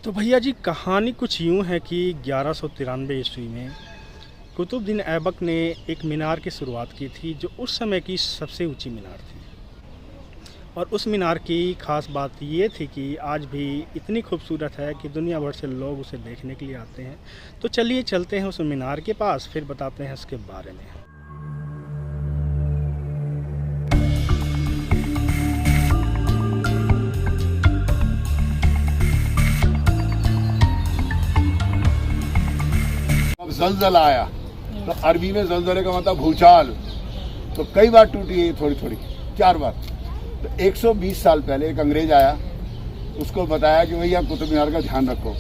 तो भैया जी, कहानी कुछ यूँ है कि 1193 ईस्वी में कुतुबुद्दीन ऐबक ने एक मीनार की शुरुआत की थी, जो उस समय की सबसे ऊंची मीनार थी। और उस मीनार की ख़ास बात ये थी कि आज भी इतनी खूबसूरत है कि दुनिया भर से लोग उसे देखने के लिए आते हैं। तो चलिए चलते हैं उस मीनार के पास, फिर बताते हैं उसके बारे में। अब जलजला आया तो अरबी में जलजले का मतलब भूचाल। तो कई बार टूटी है, थोड़ी थोड़ी 4 बार। तो 120 साल पहले एक अंग्रेज आया, उसको बताया कि भैया कुतुब मीनार का ध्यान रखो।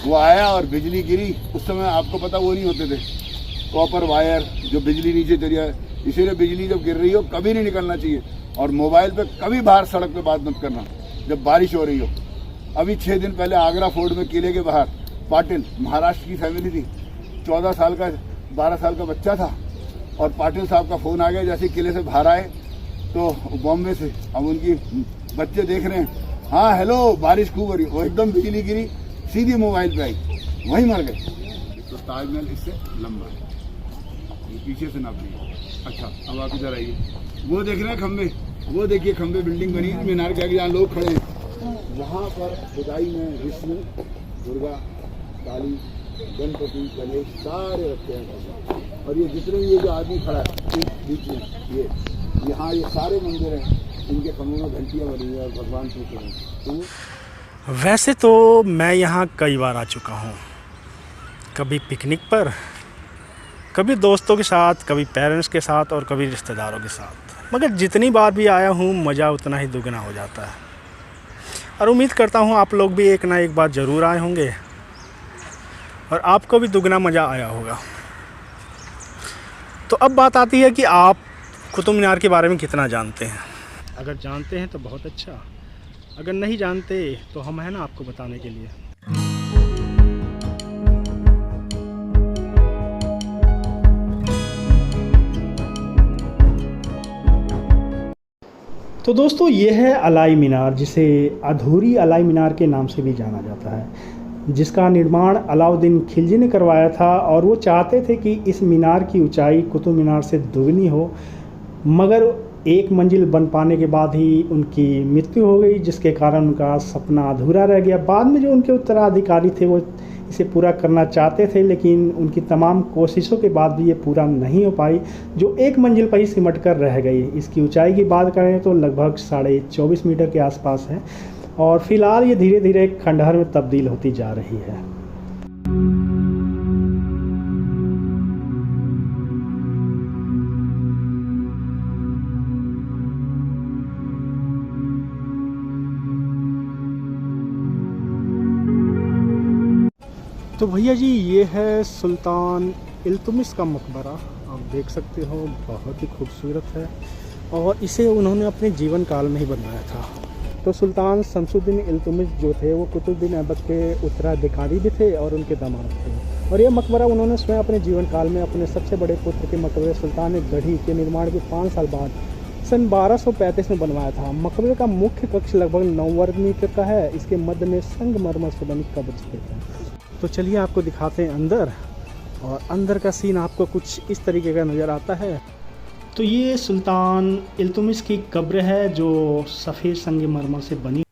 वो आया और बिजली गिरी। उस समय आपको पता वो नहीं होते थे कॉपर वायर जो बिजली नीचे चली है, इसीलिए बिजली जब गिर रही हो कभी नहीं निकलना चाहिए। और मोबाइल पे कभी बाहर सड़क पे बात मत करना जब बारिश हो रही हो। अभी 6 दिन पहले आगरा फोर्ट में किले के बाहर पाटिल महाराष्ट्र की फैमिली थी, 14 साल का 12 साल का बच्चा था, और पाटिल साहब का फ़ोन आ गया जैसे किले से बाहर आए तो बॉम्बे से। अब उनकी बच्चे देख रहे हैं, हाँ हेलो बारिश खूब हो रही। वो एकदम बिजली गिरी, सीधी मोबाइल पे आई, वहीं मर गए। तो ताजमहल इससे लंबा है, ये पीछे से नाप रही है। अच्छा अब आप इधर आइए, वो देख रहे हैं खंबे, वो देखिए खंबे बिल्डिंग बनी है मीनार के आगे जहाँ लोग खड़े हैं। वहाँ पर खुदाई में विष्णु, दुर्गा, काली, गणपति, गणेश सारे रखते हैं। और ये जितने भी ये जो आदमी खड़ा है बीच में, यहाँ ये सारे मंदिर हैं, इनके खम्भों में घंटियाँ बनी हुई है और भगवान पूछे हैं। तो वैसे तो मैं यहाँ कई बार आ चुका हूँ, कभी पिकनिक पर, कभी दोस्तों के साथ, कभी पेरेंट्स के साथ और कभी रिश्तेदारों के साथ। मगर जितनी बार भी आया हूँ मज़ा उतना ही दुगना हो जाता है। और उम्मीद करता हूँ आप लोग भी एक ना एक बार ज़रूर आए होंगे और आपको भी दुगना मज़ा आया होगा। तो अब बात आती है कि आप कुतुब मीनार के बारे में कितना जानते हैं। अगर जानते हैं तो बहुत अच्छा, अगर नहीं जानते तो हम हैं ना आपको बताने के लिए। तो दोस्तों, ये है अलाई मीनार, जिसे अधूरी अलाई मीनार के नाम से भी जाना जाता है, जिसका निर्माण अलाउद्दीन खिलजी ने करवाया था। और वो चाहते थे कि इस मीनार की ऊंचाई कुतुब मीनार से दुगनी हो, मगर एक मंजिल बन पाने के बाद ही उनकी मृत्यु हो गई, जिसके कारण उनका सपना अधूरा रह गया। बाद में जो उनके उत्तराधिकारी थे वो इसे पूरा करना चाहते थे, लेकिन उनकी तमाम कोशिशों के बाद भी ये पूरा नहीं हो पाई, जो एक मंजिल पर ही सिमट कर रह गई। इसकी ऊंचाई की बात करें तो लगभग 24.5 मीटर के आसपास है, और फिलहाल ये धीरे धीरे खंडहर में तब्दील होती जा रही है। तो भैया जी, ये है सुल्तान इल्तुतमिश का मकबरा। आप देख सकते हो, बहुत ही खूबसूरत है, और इसे उन्होंने अपने जीवन काल में ही बनवाया था। तो सुल्तान शमसुद्दीन इल्तुतमिश जो थे वो कुतुबुद्दीन ऐबक के उत्तराधिकारी भी थे और उनके दामाद थे। और यह मकबरा उन्होंने स्वयं अपने जीवन काल में अपने सबसे बड़े पुत्र के मकबरे सुल्तान गढ़ी के निर्माण के 5 साल बाद सन 1235 में बनवाया था। मकबरे का मुख्य कक्ष लगभग 9 वर्ग मीटर का है। इसके मध्य में संगमरमर से बनी कब्र स्थित है। तो चलिए आपको दिखाते हैं अंदर, और अंदर का सीन आपको कुछ इस तरीके का नज़र आता है। तो ये सुल्तान इल्तुतमिश की कब्र है, जो सफ़ेद संगमरमर से बनी।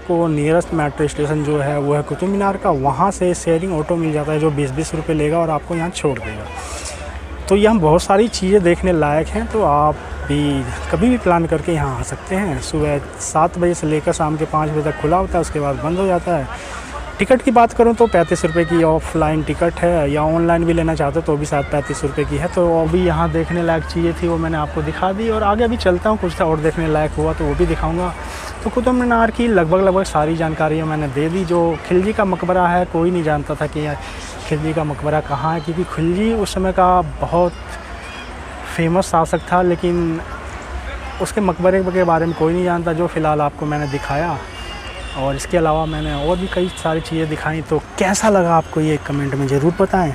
को नियरेस्ट मेट्रो स्टेशन जो है वो है कुतुब मीनार का। वहाँ से शेयरिंग ऑटो मिल जाता है जो 20-20 रुपये लेगा और आपको यहाँ छोड़ देगा। तो यहाँ बहुत सारी चीज़ें देखने लायक हैं, तो आप भी कभी भी प्लान करके यहाँ आ सकते हैं। सुबह 7 बजे से लेकर शाम के 5 बजे तक खुला होता है, उसके बाद बंद हो जाता है। टिकट की बात करूँ तो 35 रुपये की ऑफलाइन टिकट है, या ऑनलाइन भी लेना चाहते हो तो भी शायद 35 रुपये की है। तो अभी यहाँ देखने लायक चीज़ें थी वो मैंने आपको दिखा दी, और आगे अभी चलता हूँ, कुछ और देखने लायक हुआ तो वो भी दिखाऊंगा। तो कुतुब मीनार की लगभग सारी जानकारियाँ मैंने दे दी। जो खिलजी का मकबरा है, कोई नहीं जानता था कि खिलजी का मकबरा कहाँ है, क्योंकि खिलजी उस समय का बहुत फेमस शासक था, लेकिन उसके मकबरे के बारे में कोई नहीं जानता, जो फ़िलहाल आपको मैंने दिखाया। और इसके अलावा मैंने और भी कई सारी चीज़ें दिखाई। तो कैसा लगा आपको ये कमेंट में ज़रूर बताएं।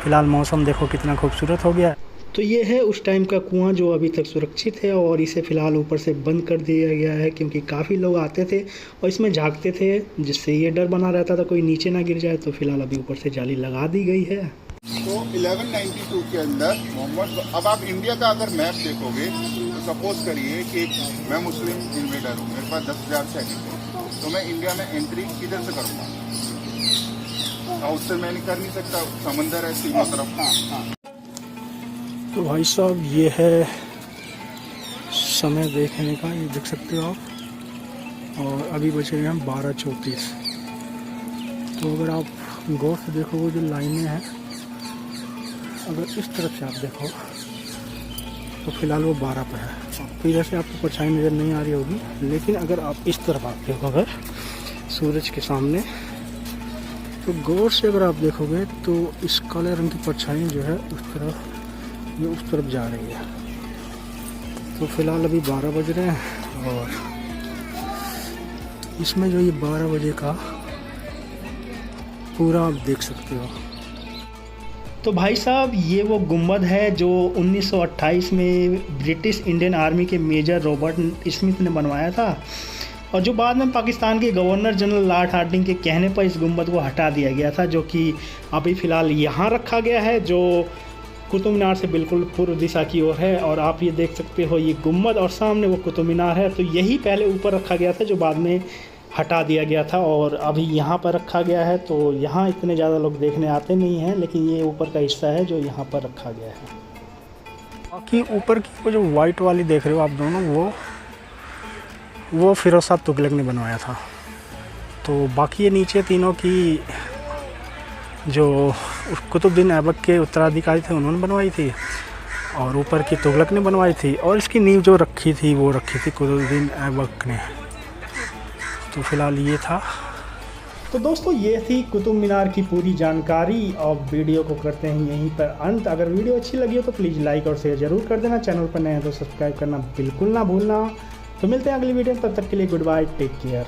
फ़िलहाल मौसम देखो कितना खूबसूरत हो गया। तो ये है उस टाइम का कुआं जो अभी तक सुरक्षित है, और इसे फ़िलहाल ऊपर से बंद कर दिया गया है, क्योंकि काफ़ी लोग आते थे और इसमें झांकते थे, जिससे ये डर बना रहता था कोई नीचे ना गिर जाए। तो फ़िलहाल अभी ऊपर से जाली लगा दी गई है। तो 1192 के अंदर मोहम्मद, अब आप इंडिया का अगर मैप देखोगे तो सपोज करिए कि मैं मुस्लिम इन्वेडर हूँ, मेरे पास 10,000 सैनिक है, तो मैं इंडिया में एंट्री किधर से करूँगा? साउथ से मैं नहीं कर नहीं सकता, समंदर है तीनों तरफ। तो भाई साहब ये है समय देखने का, ये देख सकते हो आप, और अभी बचे हैं 12:34। तो अगर आप गौर से देखोगे जो लाइनें हैं, अगर इस तरफ से आप देखो तो फ़िलहाल वो 12 पर है। तो इधर से आपको परछाई नज़र नहीं आ रही होगी, लेकिन अगर आप इस तरफ आप देखो अगर सूरज के सामने, तो गौर से अगर आप देखोगे तो इस काले रंग की परछाई जो है उस तरफ, ये उस तरफ जा रही है। तो फ़िलहाल अभी 12 बज रहे हैं, और इसमें जो ये 12 बजे का पूरा आप देख सकते हो। तो भाई साहब ये वो गुंबद है जो 1928 में ब्रिटिश इंडियन आर्मी के मेजर रॉबर्ट स्मिथ ने बनवाया था, और जो बाद में पाकिस्तान के गवर्नर जनरल लॉर्ड हार्डिंग के कहने पर इस गुंबद को हटा दिया गया था, जो कि अभी फ़िलहाल यहाँ रखा गया है, जो कुतुब मीनार से बिल्कुल पूर्व दिशा की ओर है। और आप ये देख सकते हो ये गुंबद, और सामने वो कुतुब मीनार है। तो यही पहले ऊपर रखा गया था, जो बाद में हटा दिया गया था, और अभी यहाँ पर रखा गया है। तो यहाँ इतने ज़्यादा लोग देखने आते नहीं हैं, लेकिन ये ऊपर का हिस्सा है जो यहाँ पर रखा गया है। बाकी ऊपर की वो जो वाइट वाली देख रहे हो आप दोनों, वो फिरोज शाह तुगलक ने बनवाया था। तो बाकी ये नीचे तीनों की जो कुतुबुद्दीन ऐबक के उत्तराधिकारी थे उन्होंने बनवाई थी, और ऊपर की तुगलक ने बनवाई थी, और इसकी नींव जो रखी थी वो रखी थी कुतुबुद्दीन ऐबक ने। तो फ़िलहाल ये था। तो दोस्तों ये थी कुतुब मीनार की पूरी जानकारी, और वीडियो को करते हैं यहीं पर अंत। अगर वीडियो अच्छी लगी हो तो प्लीज़ लाइक और शेयर ज़रूर कर देना। चैनल पर नए हैं तो सब्सक्राइब करना बिल्कुल ना भूलना। तो मिलते हैं अगली वीडियो में, तब तक के लिए गुड बाय, टेक केयर।